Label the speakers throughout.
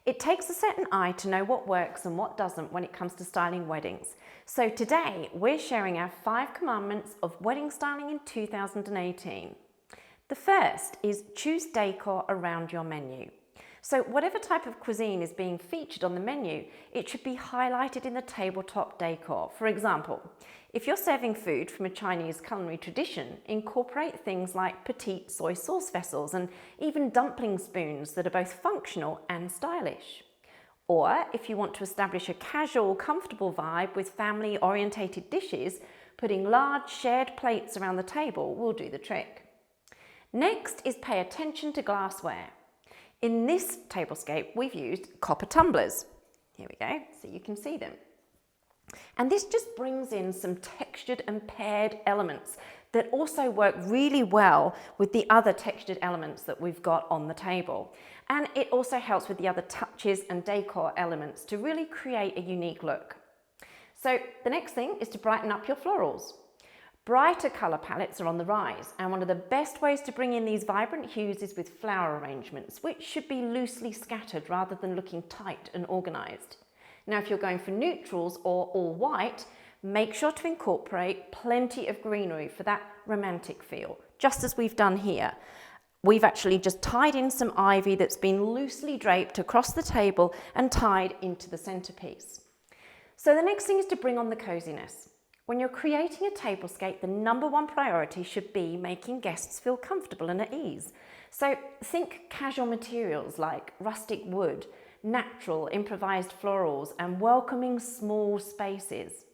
Speaker 1: It takes a certain eye to know what works and what doesn't when it comes to styling weddings. So today we're sharing our 5 commandments of wedding styling in 2018. The first is choose decor around your menu. So whatever type of cuisine is being featured on the menu, it should be highlighted in the tabletop decor. For example, if you're serving food from a Chinese culinary tradition, incorporate things like petite soy sauce vessels and even dumpling spoons that are both functional and stylish. Or if you want to establish a casual, comfortable vibe with family-orientated dishes, putting large shared plates around the table will do the trick. Next is pay attention to glassware. In this tablescape, we've used copper tumblers. Here we go, so you can see them. And this just brings in some textured and paired elements that also work really well with the other textured elements that we've got on the table. And it also helps with the other touches and decor elements to really create a unique look. So the next thing is to brighten up your florals. Brighter colour palettes are on the rise, and one of the best ways to bring in these vibrant hues is with flower arrangements, which should be loosely scattered rather than looking tight and organised. Now, if you're going for neutrals or all white, make sure to incorporate plenty of greenery for that romantic feel, just as we've done here. We've actually just tied in some ivy that's been loosely draped across the table and tied into the centrepiece. So the next thing is to bring on the coziness. When you're creating a tablescape, the #1 priority should be making guests feel comfortable and at ease. So think casual materials like rustic wood, natural improvised florals, and welcoming small spaces.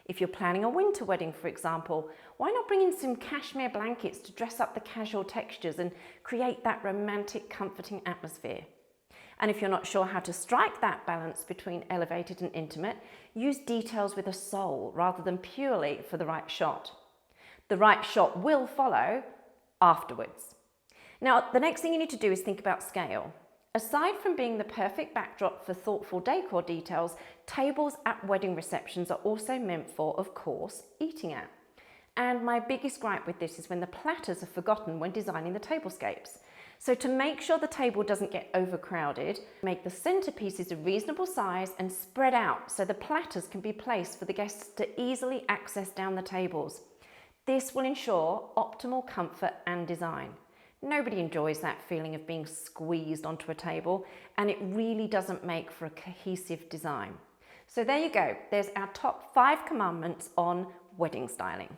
Speaker 1: If you're planning a winter wedding, for example, why not bring in some cashmere blankets to dress up the casual textures and create that romantic, comforting atmosphere? And if you're not sure how to strike that balance between elevated and intimate, use details with a soul rather than purely for the right shot. The right shot will follow afterwards. Now, the next thing you need to do is think about scale. Aside from being the perfect backdrop for thoughtful decor details, tables at wedding receptions are also meant for, of course, eating at. And my biggest gripe with this is when the platters are forgotten when designing the tablescapes. So to make sure the table doesn't get overcrowded, make the centerpieces a reasonable size and spread out so the platters can be placed for the guests to easily access down the tables. This will ensure optimal comfort and design. Nobody enjoys that feeling of being squeezed onto a table, and it really doesn't make for a cohesive design. So there you go, there's our top 5 commandments on wedding styling.